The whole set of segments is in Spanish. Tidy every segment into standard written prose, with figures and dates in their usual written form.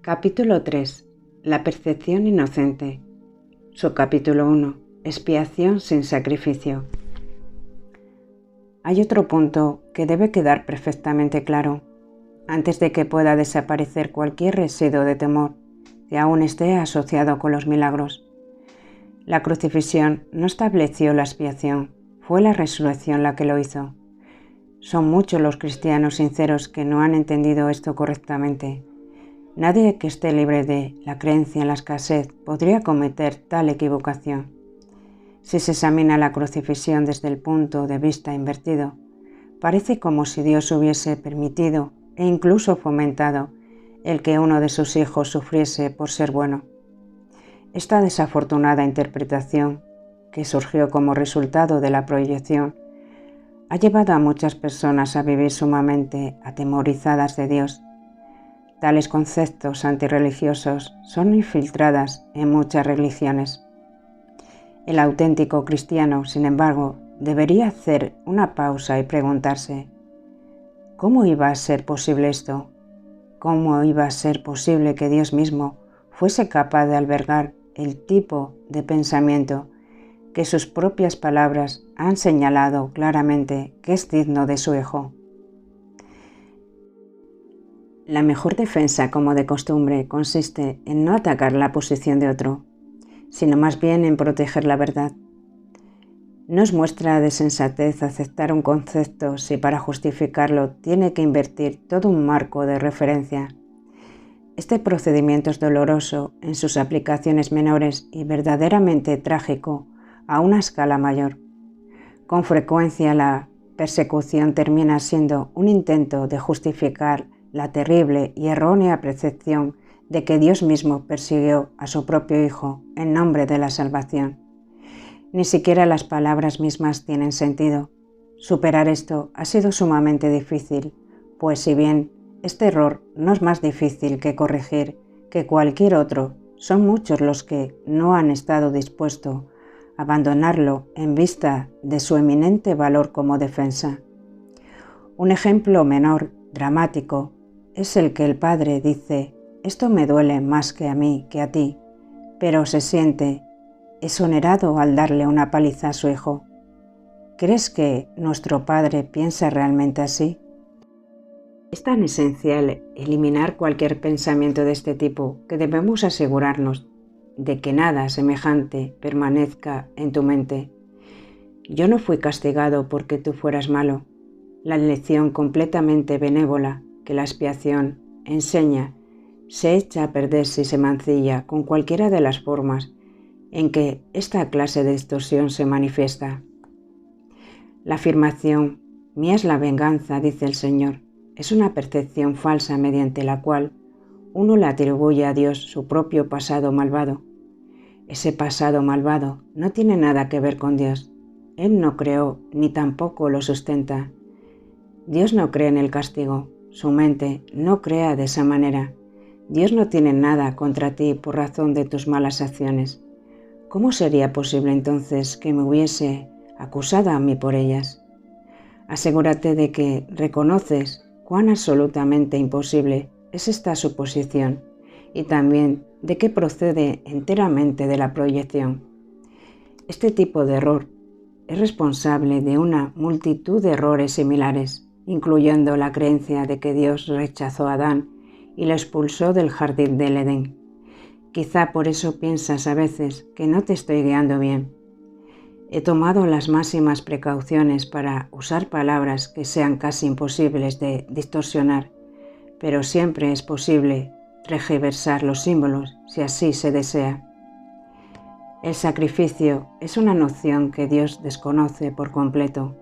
Capítulo 3. La percepción inocente. Subcapítulo 1. Expiación sin sacrificio. Hay otro punto que debe quedar perfectamente claro, antes de que pueda desaparecer cualquier residuo de temor que aún esté asociado con los milagros. La crucifixión no estableció la expiación, fue la resurrección la que lo hizo. Son muchos los cristianos sinceros que no han entendido esto correctamente. Nadie que esté libre de la creencia en la escasez podría cometer tal equivocación. Si se examina la crucifixión desde el punto de vista invertido, parece como si Dios hubiese permitido e incluso fomentado el que uno de sus hijos sufriese por ser bueno. Esta desafortunada interpretación, que surgió como resultado de la proyección, ha llevado a muchas personas a vivir sumamente atemorizadas de Dios. Tales conceptos antirreligiosos son infiltradas en muchas religiones. El auténtico cristiano, sin embargo, debería hacer una pausa y preguntarse: ¿cómo iba a ser posible esto? ¿Cómo iba a ser posible que Dios mismo fuese capaz de albergar el tipo de pensamiento que sus propias palabras han señalado claramente que es digno de su Hijo? La mejor defensa, como de costumbre, consiste en no atacar la posición de otro, sino más bien en proteger la verdad. No es muestra de sensatez aceptar un concepto si para justificarlo tiene que invertir todo un marco de referencia. Este procedimiento es doloroso en sus aplicaciones menores y verdaderamente trágico a una escala mayor. Con frecuencia la persecución termina siendo un intento de justificar la terrible y errónea percepción de que Dios mismo persiguió a su propio Hijo en nombre de la salvación. Ni siquiera las palabras mismas tienen sentido. Superar esto ha sido sumamente difícil, pues si bien este error no es más difícil que corregir que cualquier otro, son muchos los que no han estado dispuestos a abandonarlo en vista de su eminente valor como defensa. Un ejemplo menor, dramático, es el que el padre dice: «Esto me duele más que a mí que a ti», pero se siente exonerado al darle una paliza a su hijo. ¿Crees que nuestro Padre piensa realmente así? Es tan esencial eliminar cualquier pensamiento de este tipo que debemos asegurarnos de que nada semejante permanezca en tu mente. Yo no fui castigado porque tú fueras malo. La lección completamente benévola que la expiación enseña se echa a perder si se mancilla con cualquiera de las formas en que esta clase de distorsión se manifiesta. La afirmación «mía es la venganza», dice el Señor, es una percepción falsa mediante la cual uno le atribuye a Dios su propio pasado malvado. Ese pasado malvado no tiene nada que ver con Dios. Él no creó ni tampoco lo sustenta. Dios no cree en el castigo. Su mente no crea de esa manera. Dios no tiene nada contra ti por razón de tus malas acciones. ¿Cómo sería posible entonces que me hubiese acusado a mí por ellas? Asegúrate de que reconoces cuán absolutamente imposible es esta suposición y también de que procede enteramente de la proyección. Este tipo de error es responsable de una multitud de errores similares, incluyendo la creencia de que Dios rechazó a Adán y lo expulsó del jardín del Edén. Quizá por eso piensas a veces que no te estoy guiando bien. He tomado las máximas precauciones para usar palabras que sean casi imposibles de distorsionar, pero siempre es posible tergiversar los símbolos si así se desea. El sacrificio es una noción que Dios desconoce por completo.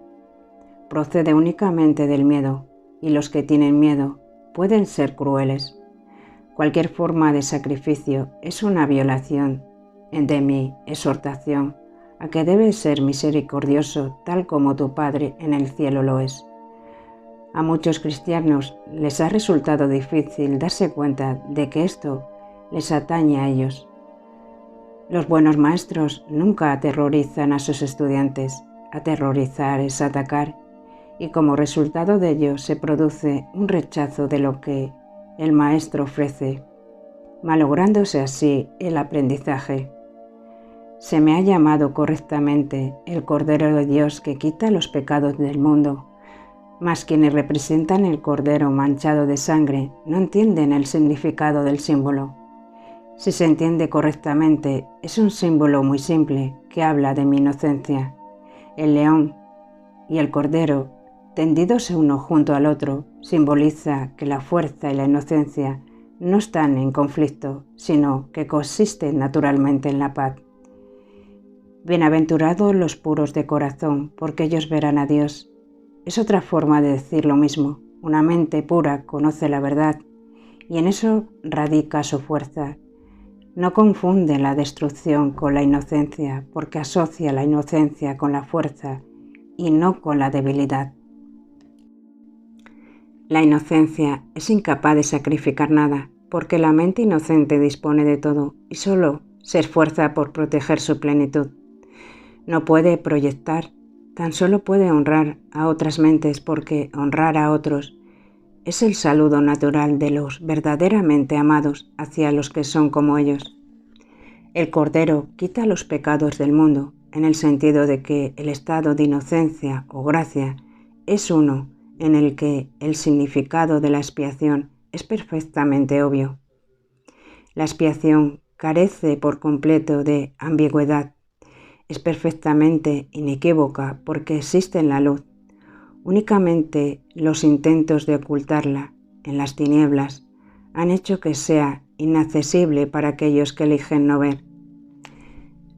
Procede únicamente del miedo, y los que tienen miedo pueden ser crueles. Cualquier forma de sacrificio es una violación de mi exhortación a que debes ser misericordioso tal como tu Padre en el cielo lo es. A muchos cristianos les ha resultado difícil darse cuenta de que esto les atañe a ellos. Los buenos maestros nunca aterrorizan a sus estudiantes. Aterrorizar es atacar, y como resultado de ello se produce un rechazo de lo que el maestro ofrece. malográndose así el aprendizaje. Se me ha llamado correctamente el Cordero de Dios que quita los pecados del mundo, mas quienes representan el Cordero manchado de sangre no entienden el significado del símbolo. Si se entiende correctamente, es un símbolo muy simple que habla de mi inocencia. El león y el cordero, tendidos uno junto al otro, simboliza que la fuerza y la inocencia no están en conflicto, sino que coexisten naturalmente en la paz. Bienaventurados los puros de corazón, porque ellos verán a Dios. Es otra forma de decir lo mismo. Una mente pura conoce la verdad, y en eso radica su fuerza. No confunde la destrucción con la inocencia, porque asocia la inocencia con la fuerza y no con la debilidad. La inocencia es incapaz de sacrificar nada, porque la mente inocente dispone de todo y solo se esfuerza por proteger su plenitud. No puede proyectar, tan solo puede honrar a otras mentes, porque honrar a otros es el saludo natural de los verdaderamente amados hacia los que son como ellos. El Cordero quita los pecados del mundo, en el sentido de que el estado de inocencia o gracia es uno en el que el significado de la expiación es perfectamente obvio. La expiación carece por completo de ambigüedad. Es perfectamente inequívoca porque existe en la luz. Únicamente los intentos de ocultarla en las tinieblas han hecho que sea inaccesible para aquellos que eligen no ver.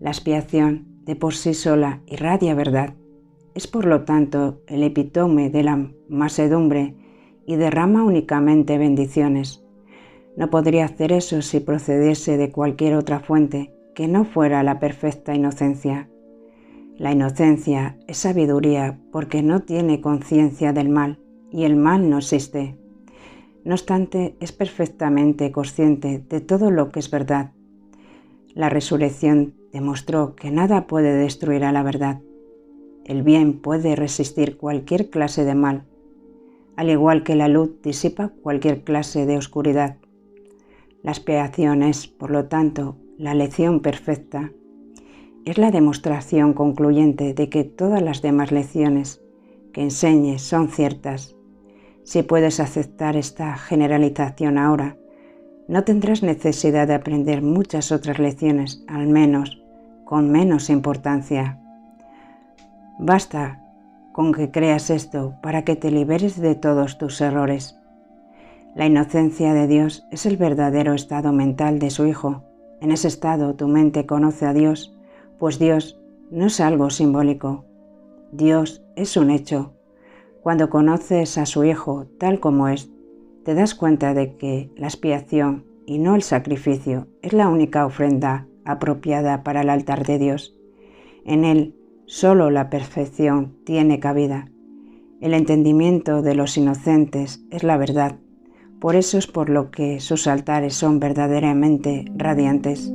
La expiación de por sí sola irradia verdad. Es por lo tanto el epítome de la mansedumbre y derrama únicamente bendiciones. No podría hacer eso si procediese de cualquier otra fuente que no fuera la perfecta inocencia. La inocencia es sabiduría porque no tiene conciencia del mal y el mal no existe. No obstante, es perfectamente consciente de todo lo que es verdad. La resurrección demostró que nada puede destruir a la verdad. El bien puede resistir cualquier clase de mal, al igual que la luz disipa cualquier clase de oscuridad. La expiación es, por lo tanto, la lección perfecta. Es la demostración concluyente de que todas las demás lecciones que enseñes son ciertas. Si puedes aceptar esta generalización ahora, no tendrás necesidad de aprender muchas otras lecciones, al menos con menos importancia. Basta con que creas esto para que te liberes de todos tus errores. La inocencia de Dios es el verdadero estado mental de su Hijo. En ese estado tu mente conoce a Dios, pues Dios no es algo simbólico. Dios es un hecho. Cuando conoces a su Hijo tal como es, te das cuenta de que la expiación y no el sacrificio es la única ofrenda apropiada para el altar de Dios. En él solo la perfección tiene cabida. El entendimiento de los inocentes es la verdad. Por eso es por lo que sus altares son verdaderamente radiantes.